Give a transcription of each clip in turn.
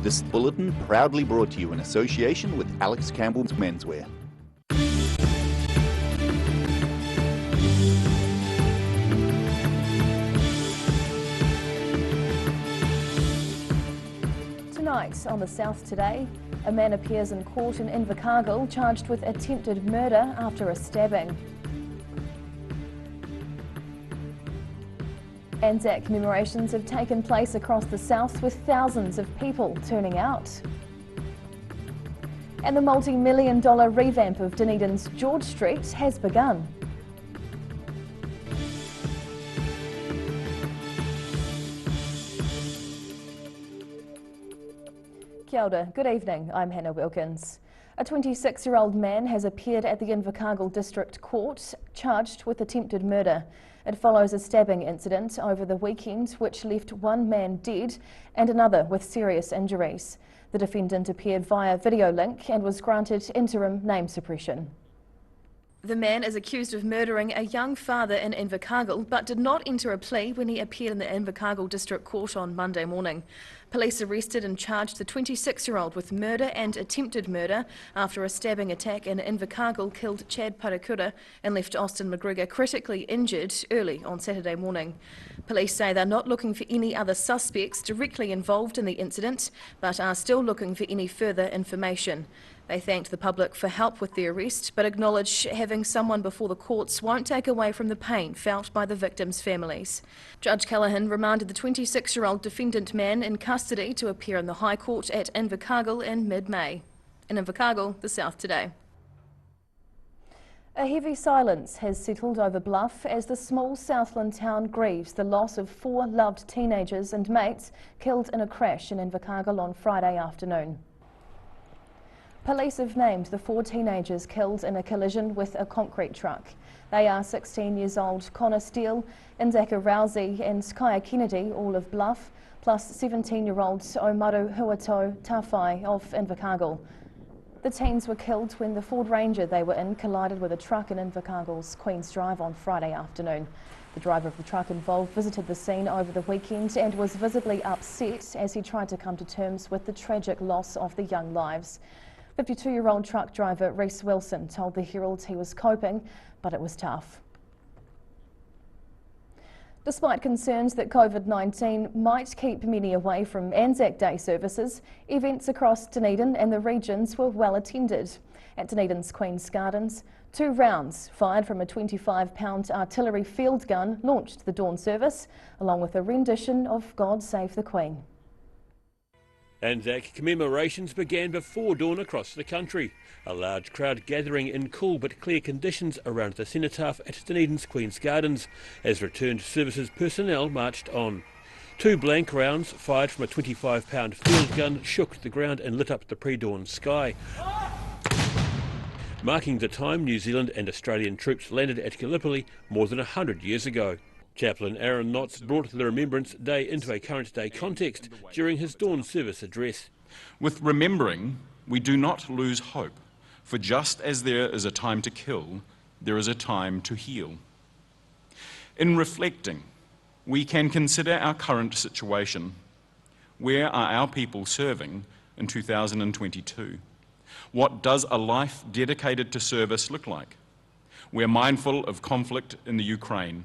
This bulletin proudly brought to you in association with Alex Campbell's Menswear. Tonight on the South Today, a man appears in court in Invercargill charged with attempted murder after a stabbing. Anzac commemorations have taken place across the South with thousands of people turning out. And the multi-million-dollar revamp of Dunedin's George Street has begun. Kia ora, good evening, I'm Hannah Wilkins. A 26-year-old man has appeared at the Invercargill District Court charged with attempted murder. It follows a stabbing incident over the weekend which left one man dead and another with serious injuries. The defendant appeared via video link and was granted interim name suppression. The man is accused of murdering a young father in Invercargill but did not enter a plea when he appeared in the Invercargill District Court on Monday morning. Police arrested and charged the 26-year-old with murder and attempted murder after a stabbing attack in Invercargill killed Chad Parakura and left Austin McGregor critically injured early on Saturday morning. Police say they're not looking for any other suspects directly involved in the incident but are still looking for any further information. They thanked the public for help with the arrest, but acknowledged having someone before the courts won't take away from the pain felt by the victims' families. Judge Callaghan remanded the 26-year-old defendant man in custody to appear in the High Court at Invercargill in mid-May. In Invercargill, the South Today. A heavy silence has settled over Bluff as the small Southland town grieves the loss of 4 loved teenagers and mates killed in a crash in Invercargill on Friday afternoon. Police have named the 4 teenagers killed in a collision with a concrete truck. They are 16 years old Connor Steele, Indaka Rousey and Kaya Kennedy, all of Bluff, plus 17-year-old Omaru Huato Tawhai of Invercargill. The teens were killed when the Ford Ranger they were in collided with a truck in Invercargill's Queen's Drive on Friday afternoon. The driver of the truck involved visited the scene over the weekend and was visibly upset as he tried to come to terms with the tragic loss of the young lives. 52-year-old truck driver Reese Wilson told the Herald he was coping, but it was tough. Despite concerns that COVID-19 might keep many away from Anzac Day services, events across Dunedin and the regions were well attended. At Dunedin's Queen's Gardens, 2 rounds fired from a 25-pound artillery field gun launched the dawn service, along with a rendition of God Save the Queen. Anzac commemorations began before dawn across the country. A large crowd gathering in cool but clear conditions around the cenotaph at Dunedin's Queen's Gardens as returned services personnel marched on. 2 blank rounds fired from a 25-pound field gun shook the ground and lit up the pre-dawn sky. Marking the time New Zealand and Australian troops landed at Gallipoli more than 100 years ago. Chaplain Aaron Knotts brought the Remembrance Day into a current day context during his dawn service address. With remembering, we do not lose hope, for just as there is a time to kill, there is a time to heal. In reflecting, we can consider our current situation. Where are our people serving in 2022? What does a life dedicated to service look like? We're mindful of conflict in the Ukraine,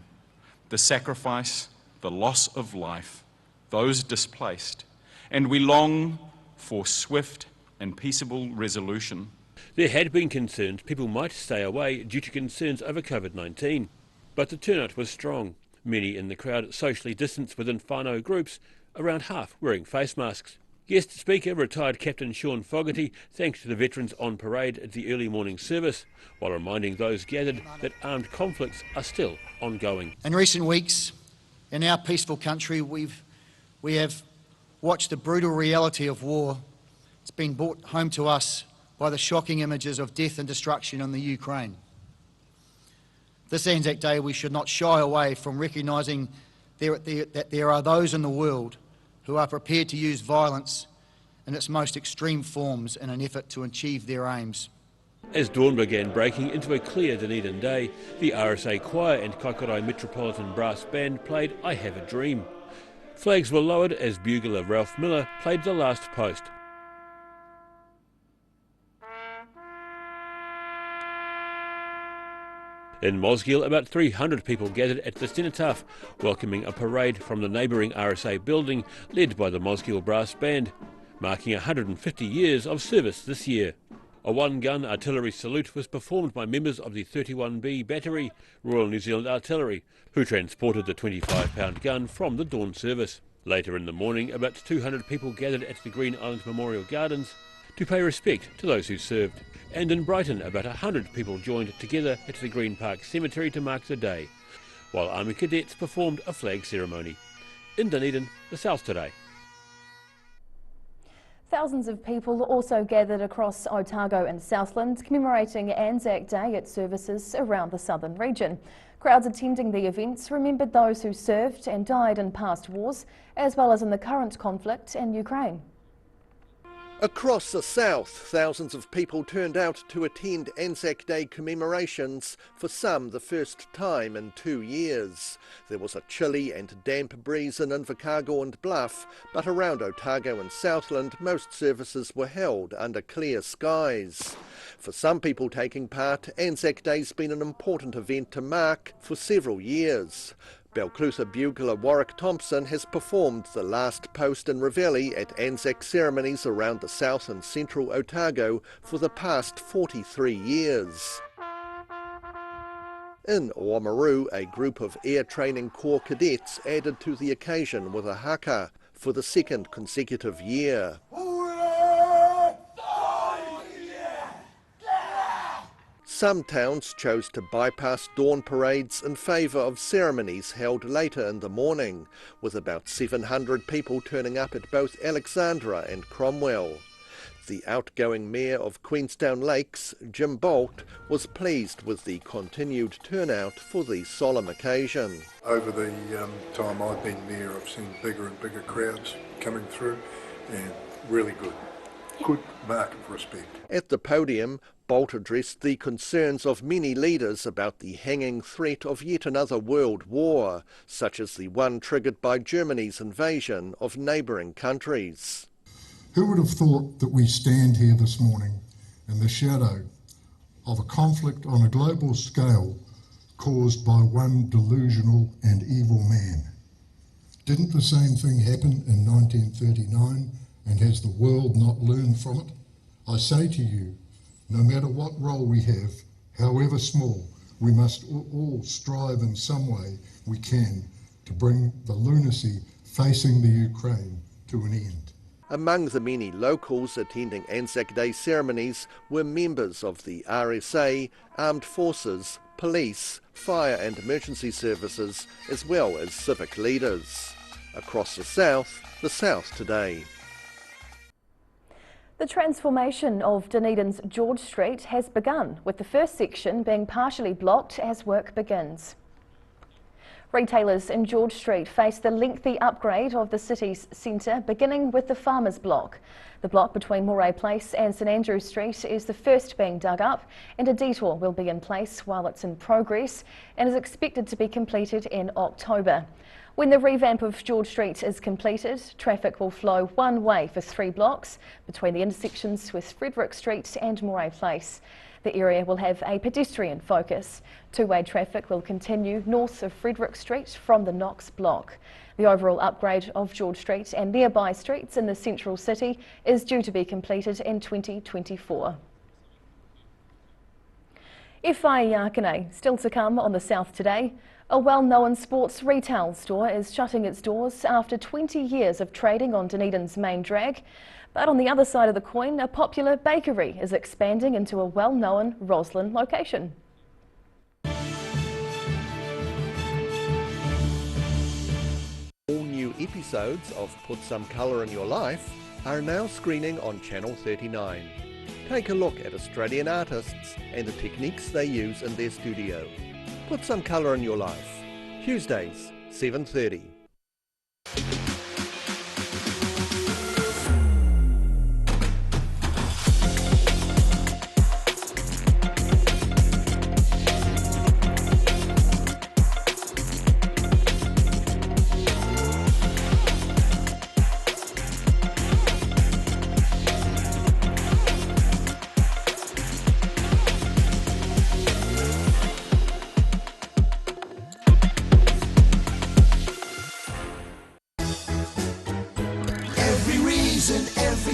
the sacrifice, the loss of life, those displaced, and we long for swift and peaceable resolution. There had been concerns people might stay away due to concerns over COVID-19, but the turnout was strong. Many in the crowd socially distanced within whānau groups, around half wearing face masks. Guest speaker, retired Captain Sean Fogarty, thanked the veterans on parade at the early morning service, while reminding those gathered that armed conflicts are still ongoing. In recent weeks, in our peaceful country, we have watched the brutal reality of war. It's been brought home to us by the shocking images of death and destruction in the Ukraine. This Anzac Day, we should not shy away from recognising that there are those in the world who are prepared to use violence in its most extreme forms in an effort to achieve their aims. As dawn began breaking into a clear Dunedin day, the RSA Choir and Kaikorai Metropolitan Brass Band played I Have a Dream. Flags were lowered as bugler Ralph Miller played the last post. In Mosgiel, about 300 people gathered at the cenotaph, welcoming a parade from the neighbouring RSA building led by the Mosgiel Brass Band, marking 150 years of service this year. A one-gun artillery salute was performed by members of the 31B Battery, Royal New Zealand Artillery, who transported the 25-pound gun from the dawn service. Later in the morning, about 200 people gathered at the Green Island Memorial Gardens to pay respect to those who served. And in Brighton, about 100 people joined together at the Green Park Cemetery to mark the day, while Army cadets performed a flag ceremony. In Dunedin, the South Today. Thousands of people also gathered across Otago and Southland commemorating Anzac Day at services around the southern region. Crowds attending the events remembered those who served and died in past wars, as well as in the current conflict in Ukraine. Across the south, thousands of people turned out to attend Anzac Day commemorations, for some the first time in 2 years. There was a chilly and damp breeze in Invercargill and Bluff, but around Otago and Southland most services were held under clear skies. For some people taking part, Anzac Day's been an important event to mark for several years. Belclusa bugler Warwick Thompson has performed the last post in Reveille at Anzac ceremonies around the south and central Otago for the past 43 years. In Omarama, a group of Air Training Corps cadets added to the occasion with a haka for the second consecutive year. Some towns chose to bypass dawn parades in favour of ceremonies held later in the morning, with about 700 people turning up at both Alexandra and Cromwell. The outgoing Mayor of Queenstown Lakes, Jim Bolt, was pleased with the continued turnout for the solemn occasion. Over the time I've been Mayor, I've seen bigger and bigger crowds coming through, and really good. Good mark of respect. At the podium, Bolt addressed the concerns of many leaders about the hanging threat of yet another world war, such as the one triggered by Germany's invasion of neighbouring countries. Who would have thought that we stand here this morning in the shadow of a conflict on a global scale caused by one delusional and evil man? Didn't the same thing happen in 1939, and has the world not learned from it? I say to you, no matter what role we have, however small, we must all strive in some way we can to bring the lunacy facing the Ukraine to an end. Among the many locals attending Anzac Day ceremonies were members of the RSA, Armed Forces, Police, Fire and Emergency Services, as well as civic leaders. Across the South Today. The transformation of Dunedin's George Street has begun, with the first section being partially blocked as work begins. Retailers in George Street face the lengthy upgrade of the city's centre, beginning with the Farmers Block. The block between Moray Place and St Andrew Street is the first being dug up, and a detour will be in place while it's in progress and is expected to be completed in October. When the revamp of George Street is completed, traffic will flow one way for 3 blocks between the intersections with Frederick Street and Moray Place. The area will have a pedestrian focus. Two-way traffic will continue north of Frederick Street from the Knox block. The overall upgrade of George Street and nearby streets in the central city is due to be completed in 2024. Whai Yakane, still to come on the South Today. A well-known sports retail store is shutting its doors after 20 years of trading on Dunedin's main drag. But on the other side of the coin, a popular bakery is expanding into a well-known Roslyn location. All new episodes of Put Some Colour in Your Life are now screening on Channel 39. Take a look at Australian artists and the techniques they use in their studio. Put Some Colour in Your Life. Tuesdays, 7:30.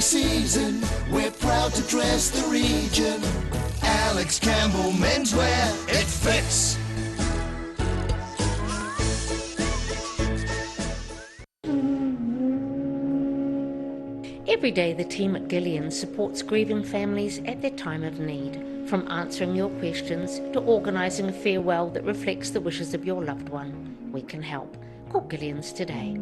season, we're proud to dress the region. Alex Campbell Menswear, it fits. Every day the team at Gillian's supports grieving families at their time of need. From answering your questions to organising a farewell that reflects the wishes of your loved one, we can help. Call Gillian's today.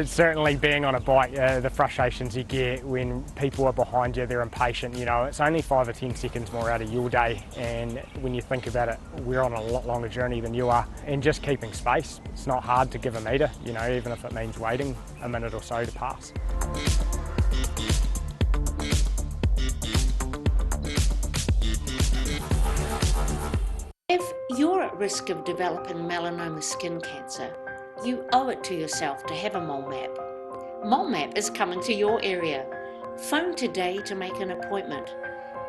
Certainly being on a bike, the frustrations you get when people are behind you, they're impatient, you know, it's only 5 or 10 seconds more out of your day, and when you think about it, we're on a lot longer journey than you are, and just keeping space. It's not hard to give a metre, you know, even if it means waiting a minute or so to pass. If you're at risk of developing melanoma skin cancer, you owe it to yourself to have a mole map. Mole map is coming to your area. Phone today to make an appointment.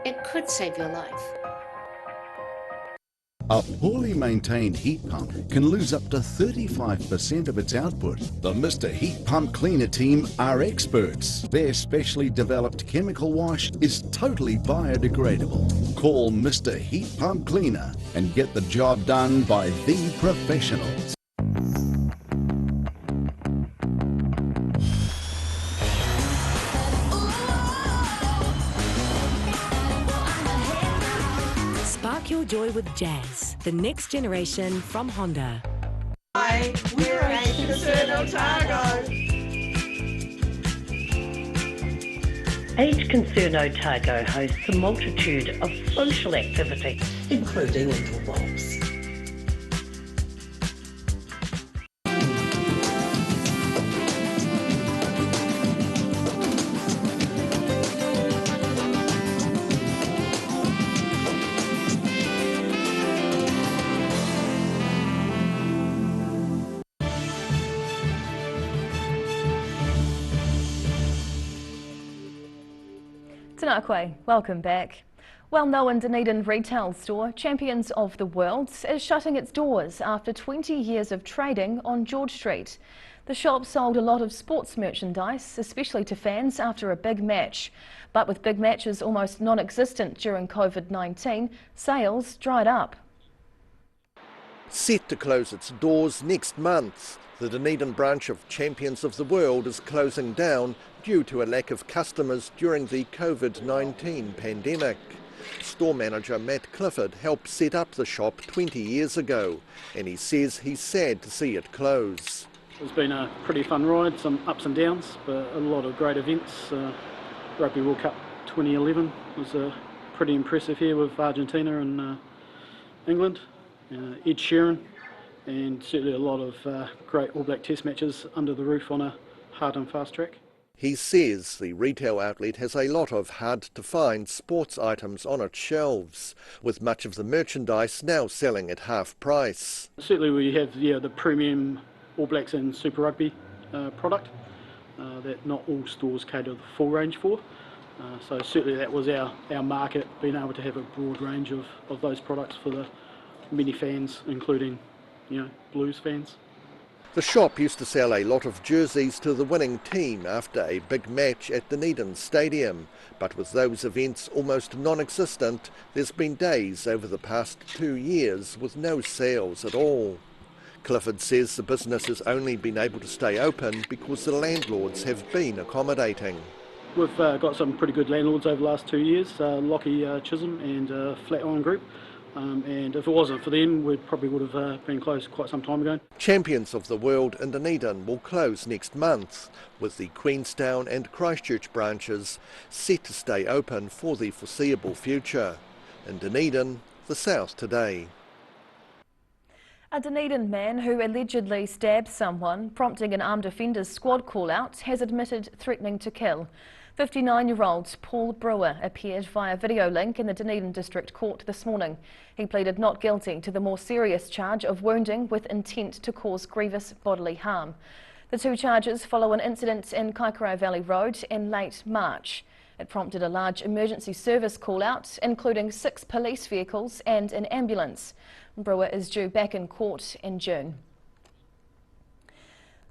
It could save your life. A poorly maintained heat pump can lose up to 35% of its output. The Mr. Heat Pump Cleaner team are experts. Their specially developed chemical wash is totally biodegradable. Call Mr. Heat Pump Cleaner and get the job done by the professionals. Spark your joy with jazz, the next generation from Honda. Hi, we're H Concern Otago. H Concern Otago hosts a multitude of social activities, including interwalks. Tēnā, welcome back. Well-known Dunedin retail store Champions of the World is shutting its doors after 20 years of trading on George Street. The shop sold a lot of sports merchandise, especially to fans after a big match. But with big matches almost non-existent during COVID-19, sales dried up. Set to close its doors next month, the Dunedin branch of Champions of the World is closing down due to a lack of customers during the COVID-19 pandemic. Store manager Matt Clifford helped set up the shop 20 years ago, and he says he's sad to see it close. It's been a pretty fun ride, some ups and downs, but a lot of great events. Rugby World Cup 2011 was pretty impressive here with Argentina and England. Ed Sheeran, and certainly a lot of great All Black Test matches under the roof on a hard and fast track. He says the retail outlet has a lot of hard-to-find sports items on its shelves, with much of the merchandise now selling at half price. Certainly we have the premium All Blacks and Super Rugby product that not all stores cater the full range for. So certainly that was our market, being able to have a broad range of those products for the many fans, including Blues fans. The shop used to sell a lot of jerseys to the winning team after a big match at Dunedin Stadium, but with those events almost non-existent, there's been days over the past 2 years with no sales at all. Clifford says the business has only been able to stay open because the landlords have been accommodating. We've got some pretty good landlords over the last 2 years, Lockie Chisholm and Flatiron Group. And if it wasn't for them, we probably would have been closed quite some time ago. Champions of the World in Dunedin will close next month, with the Queenstown and Christchurch branches set to stay open for the foreseeable future. In Dunedin, the South Today. A Dunedin man who allegedly stabbed someone, prompting an armed offenders squad call-out, has admitted threatening to kill. 59-year-old Paul Brewer appeared via video link in the Dunedin District Court this morning. He pleaded not guilty to the more serious charge of wounding with intent to cause grievous bodily harm. The two charges follow an incident in Kaikorai Valley Road in late March. It prompted a large emergency service call-out, including 6 police vehicles and an ambulance. Brewer is due back in court in June.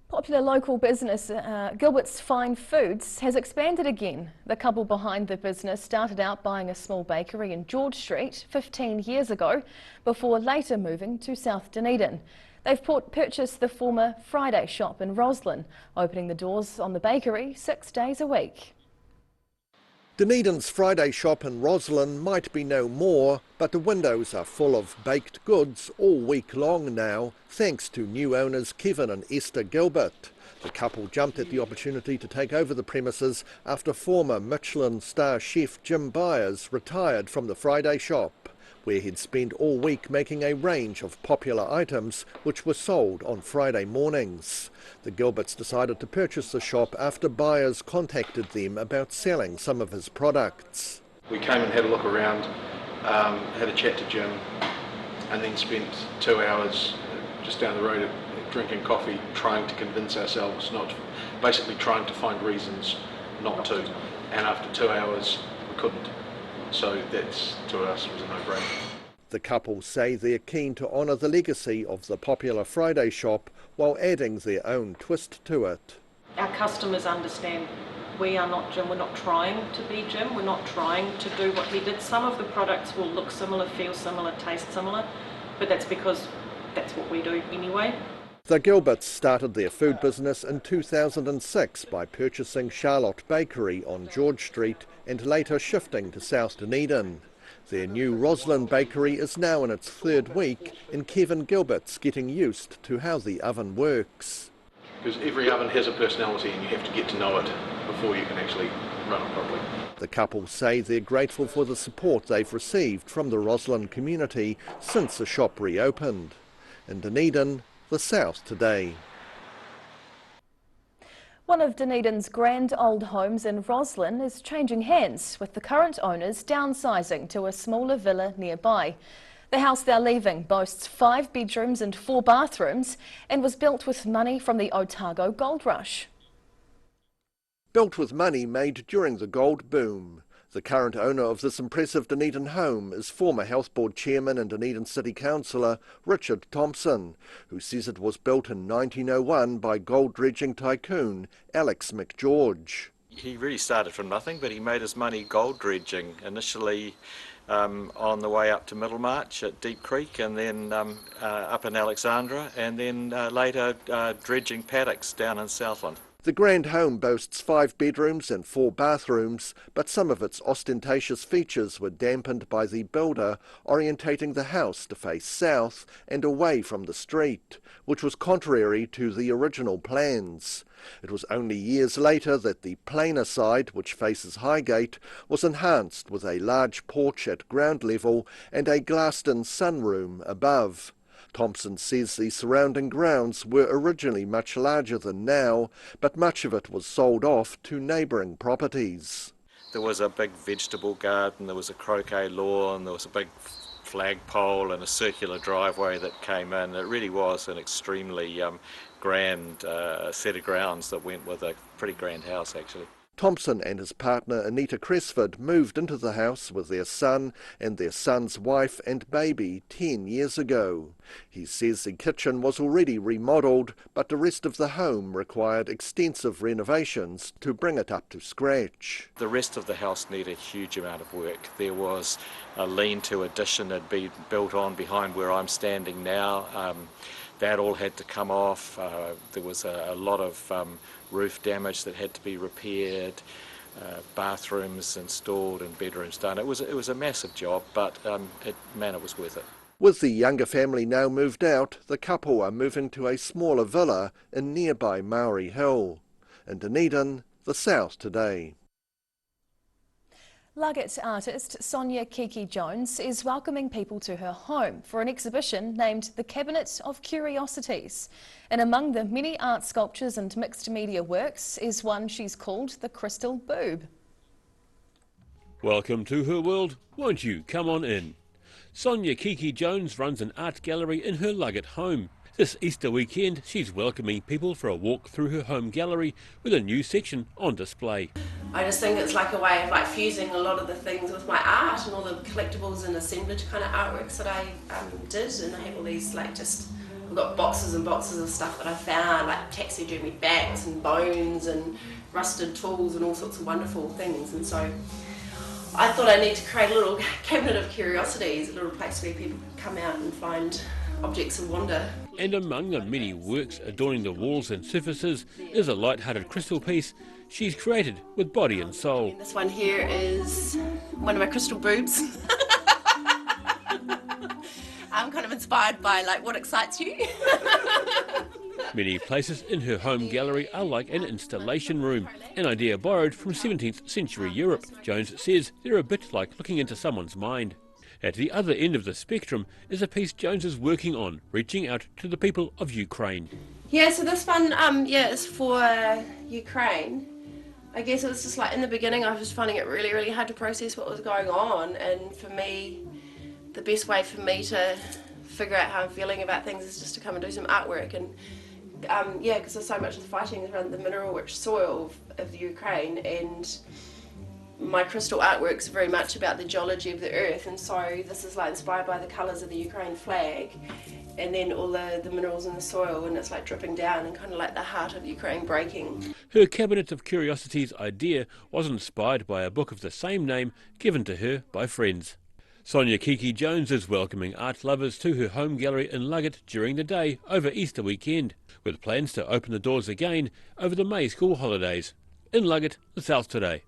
Popular local business Gilbert's Fine Foods has expanded again. The couple behind the business started out buying a small bakery in George Street 15 years ago before later moving to South Dunedin. They've purchased the former Friday shop in Roslyn, opening the doors on the bakery 6 days a week. Dunedin's Friday shop in Roslyn might be no more, but the windows are full of baked goods all week long now, thanks to new owners Kevin and Esther Gilbert. The couple jumped at the opportunity to take over the premises after former Michelin star chef Jim Byers retired from the Friday shop, where he'd spent all week making a range of popular items which were sold on Friday mornings. The Gilberts decided to purchase the shop after Byers contacted them about selling some of his products. We came and had a look around, had a chat to Jim, and then spent 2 hours just down the road drinking coffee, trying to convince ourselves basically trying to find reasons not to. And after 2 hours, we couldn't. So that, to us, was a no-brainer. The couple say they're keen to honour the legacy of the popular Friday shop while adding their own twist to it. Our customers understand we are not Jim, we're not trying to be Jim, we're not trying to do what he did. Some of the products will look similar, feel similar, taste similar, but that's because that's what we do anyway. The Gilberts started their food business in 2006 by purchasing Charlotte Bakery on George Street and later shifting to South Dunedin. Their new Roslyn bakery is now in its 3rd week, and Kevin Gilbert's getting used to how the oven works. Because every oven has a personality and you have to get to know it before you can actually run it properly. The couple say they're grateful for the support they've received from the Roslyn community since the shop reopened. In Dunedin, the South Today. One of Dunedin's grand old homes in Roslyn is changing hands, with the current owners downsizing to a smaller villa nearby. The house they're leaving boasts 5 bedrooms and 4 bathrooms and was built with money from the Otago gold rush. Built with money made during the gold boom. The current owner of this impressive Dunedin home is former Health Board Chairman and Dunedin City Councillor Richard Thompson, who says it was built in 1901 by gold dredging tycoon Alex McGeorge. He really started from nothing, but he made his money gold dredging, initially on the way up to Middlemarch at Deep Creek, and then up in Alexandra, and then later dredging paddocks down in Southland. The grand home boasts 5 bedrooms and 4 bathrooms, but some of its ostentatious features were dampened by the builder orientating the house to face south and away from the street, which was contrary to the original plans. It was only years later that the plainer side, which faces Highgate, was enhanced with a large porch at ground level and a glassed-in sunroom above. Thompson says the surrounding grounds were originally much larger than now, but much of it was sold off to neighbouring properties. There was a big vegetable garden, there was a croquet lawn, there was a big flagpole and a circular driveway that came in. It really was an extremely grand set of grounds that went with a pretty grand house, actually. Thompson and his partner Anita Cresford moved into the house with their son and their son's wife and baby 10 years ago. He says the kitchen was already remodelled, but the rest of the home required extensive renovations to bring it up to scratch. The rest of the house needed a huge amount of work. There was a lean-to addition that had been built on behind where I'm standing now. That all had to come off. There was a lot of roof damage that had to be repaired, bathrooms installed and bedrooms done. It was a massive job, but it was worth it. With the younger family now moved out, the couple are moving to a smaller villa in nearby Maori Hill. In Dunedin, the South Today. Luggett artist Sonia Kiki Jones is welcoming people to her home for an exhibition named The Cabinet of Curiosities. And among the many art sculptures and mixed media works is one she's called the Crystal Boob. Welcome to her world, won't you come on in? Sonia Kiki Jones runs an art gallery in her Luggett home. This Easter weekend, she's welcoming people for a walk through her home gallery with a new section on display. I just think it's like a way of like fusing a lot of the things with my art and all the collectibles and assemblage kind of artworks that I did, and I have all these like I've got boxes and boxes of stuff that I found, like taxidermy bats and bones and rusted tools and all sorts of wonderful things, and so I thought I need to create a little cabinet of curiosities, a little place where people can come out and find objects of wonder. And among the many works adorning the walls and surfaces is a light-hearted crystal piece she's created with body and soul. And this one here is one of my crystal boobs. I'm kind of inspired by like what excites you. Many places in her home gallery are like an installation room, an idea borrowed from 17th century Europe. Jones says they're a bit like looking into someone's mind. At the other end of the spectrum is a piece Jones is working on, reaching out to the people of Ukraine. Yeah, so this one, is for Ukraine. I guess it was just like in the beginning I was just finding it really, really hard to process what was going on, and for me, the best way for me to figure out how I'm feeling about things is just to come and do some artwork. And because there's so much of the fighting around the mineral-rich soil of the Ukraine, and my crystal artwork's very much about the geology of the earth, and so this is like inspired by the colours of the Ukraine flag, and then all the minerals in the soil, and it's like dripping down and kind of like the heart of Ukraine breaking. Her Cabinet of Curiosities idea was inspired by a book of the same name given to her by friends. Sonia Kiki Jones is welcoming art lovers to her home gallery in Luggett during the day over Easter weekend, with plans to open the doors again over the May school holidays. In Luggett, the South Today.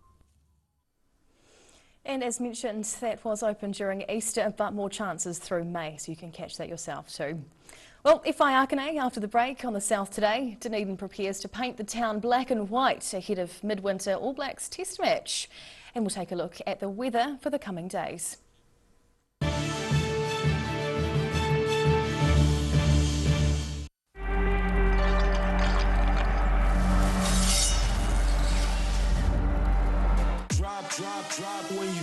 And as mentioned, that was open during Easter, but more chances through May, so you can catch that yourself too. Well, FI Arkane after the break on the South Today. Dunedin prepares to paint the town black and white ahead of midwinter All Blacks test match. And we'll take a look at the weather for the coming days. Drop when you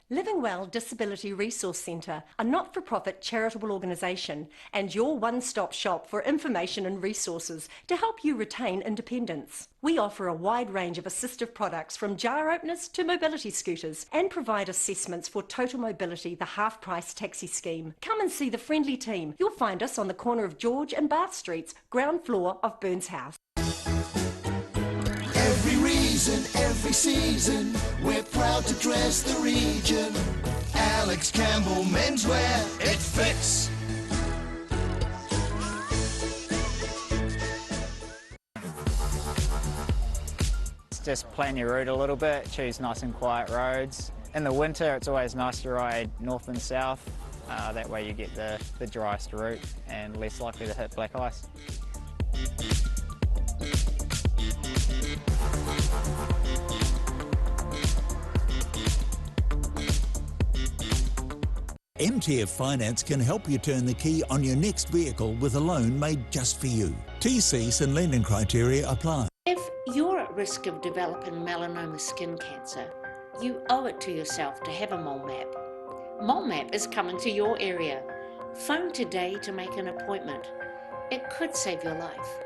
Living Well Disability Resource Centre, a not-for-profit charitable organisation and your one-stop shop for information and resources to help you retain independence. We offer a wide range of assistive products from jar openers to mobility scooters and provide assessments for Total Mobility, the half-price taxi scheme. Come and see the friendly team. You'll find us on the corner of George and Bath Streets, ground floor of Burns House. Every reason, every season, we're proud to dress the region. Alex Campbell Menswear, it fits. Just plan your route a little bit, choose nice and quiet roads. In the winter, it's always nice to ride north and south. That way you get the driest route and less likely to hit black ice. MTF Finance can help you turn the key on your next vehicle with a loan made just for you. TCs and lending criteria apply. If you're at risk of developing melanoma skin cancer, you owe it to yourself to have a mole map. Mole map is coming to your area. Phone today to make an appointment. It could save your life.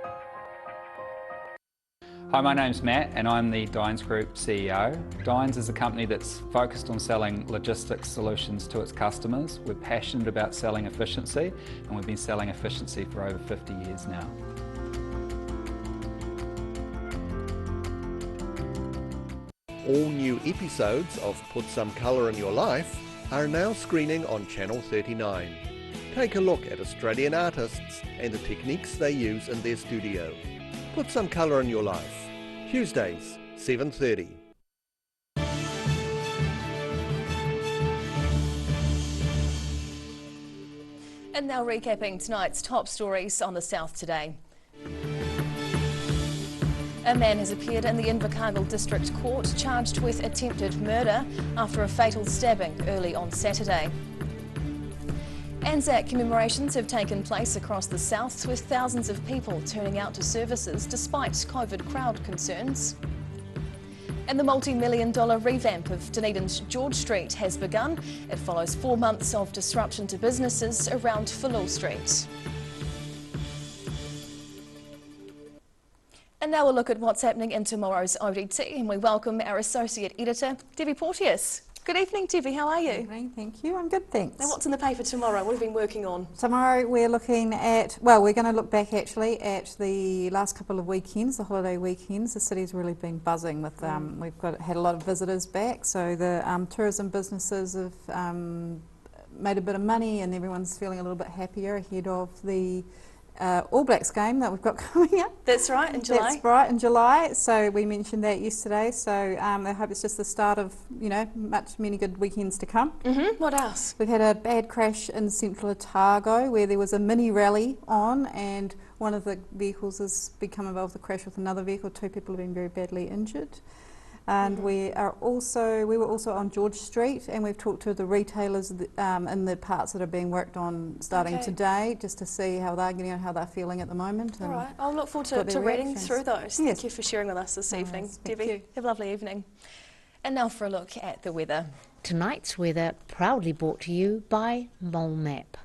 Hi, my name's Matt and I'm the Dines Group CEO. Dines is a company that's focused on selling logistics solutions to its customers. We're passionate about selling efficiency and we've been selling efficiency for over 50 years now. All new episodes of Put Some Colour in Your Life are now screening on Channel 39. Take a look at Australian artists and the techniques they use in their studio. Put Some Colour in Your Life. Tuesdays, 7:30. And now recapping tonight's top stories on the South today. A man has appeared in the Invercargill District Court charged with attempted murder after a fatal stabbing early on Saturday. Anzac commemorations have taken place across the South with thousands of people turning out to services despite COVID crowd concerns. And the multi-million-dollar revamp of Dunedin's George Street has begun. It follows 4 months of disruption to businesses around Fulhall Street. And now we'll look at what's happening in tomorrow's ODT, and we welcome our Associate Editor, Debbie Porteous. Good evening, Debbie, how are you? Good evening, thank you. I'm good, thanks. Now what's in the paper tomorrow? What have you been working on? Tomorrow we're looking at, well, we're going to look back actually at the last couple of weekends, the holiday weekends. The city's really been buzzing with, we've had a lot of visitors back, so the tourism businesses have made a bit of money and everyone's feeling a little bit happier ahead of the All Blacks game that we've got coming up. That's right, in July. That's right, in July. So we mentioned that yesterday. So I hope it's just the start of, you know, many good weekends to come. What else? We've had a bad crash in central Otago where there was a mini rally on and one of the vehicles has become involved with a crash with another vehicle. 2 people have been very badly injured. And we were also on George Street and we've talked to the retailers in the parts that are being worked on starting today just to see how they're getting on, how they're feeling at the moment. All right, I'll look forward to reading through those. Thank you for sharing with us this evening, Debbie. Have a lovely evening. And now for a look at the weather. Tonight's weather proudly brought to you by Mole Map.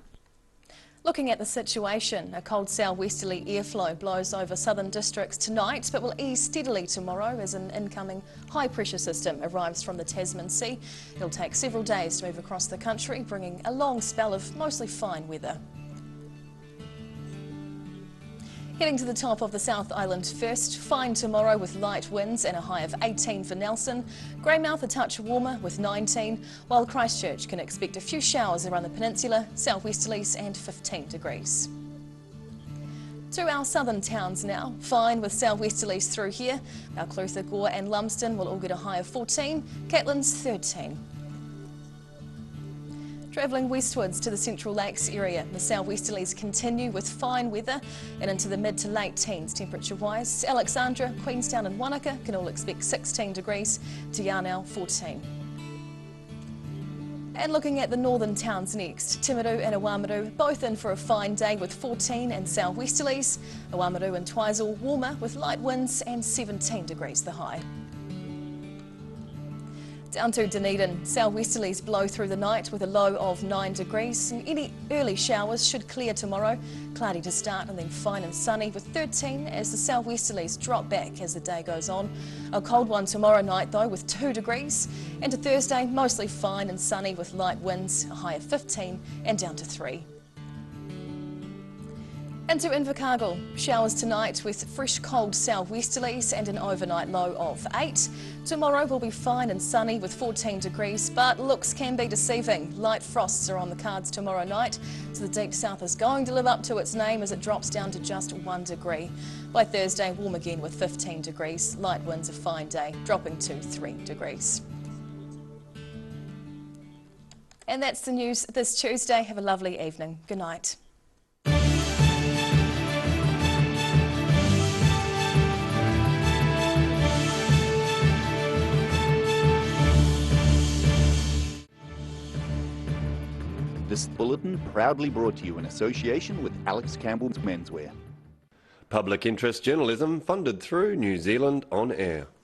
Looking at the situation, a cold southwesterly airflow blows over southern districts tonight but will ease steadily tomorrow as an incoming high pressure system arrives from the Tasman Sea. It'll take several days to move across the country, bringing a long spell of mostly fine weather. Heading to the top of the South Island first, fine tomorrow with light winds and a high of 18 for Nelson. Greymouth a touch warmer with 19, while Christchurch can expect a few showers around the peninsula, southwesterlies and 15 degrees. To our southern towns now, fine with southwesterlies through here. Our Clutha, Gore and Lumsden will all get a high of 14, Catlin's 13. Travelling westwards to the Central Lakes area, the southwesterlies continue with fine weather and into the mid to late teens temperature-wise. Alexandra, Queenstown and Wanaka can all expect 16 degrees, to Yarnell 14. And looking at the northern towns next, Timaru and Omarama both in for a fine day with 14 and southwesterlies. Omarama and Twizel warmer with light winds and 17 degrees the high. Down to Dunedin, southwesterlies blow through the night with a low of 9 degrees. And any early showers should clear tomorrow. Cloudy to start and then fine and sunny with 13 as the southwesterlies drop back as the day goes on. A cold one tomorrow night though with 2 degrees. And to Thursday, mostly fine and sunny with light winds, a high of 15 and down to 3. Into Invercargill, showers tonight with fresh cold southwesterlies and an overnight low of 8. Tomorrow will be fine and sunny with 14 degrees, but looks can be deceiving. Light frosts are on the cards tomorrow night, so the deep south is going to live up to its name as it drops down to just 1 degree. By Thursday, warm again with 15 degrees. Light winds a fine day, dropping to 3 degrees. And that's the news this Tuesday. Have a lovely evening. Good night. This bulletin proudly brought to you in association with Alex Campbell's Menswear. Public interest journalism funded through New Zealand On Air.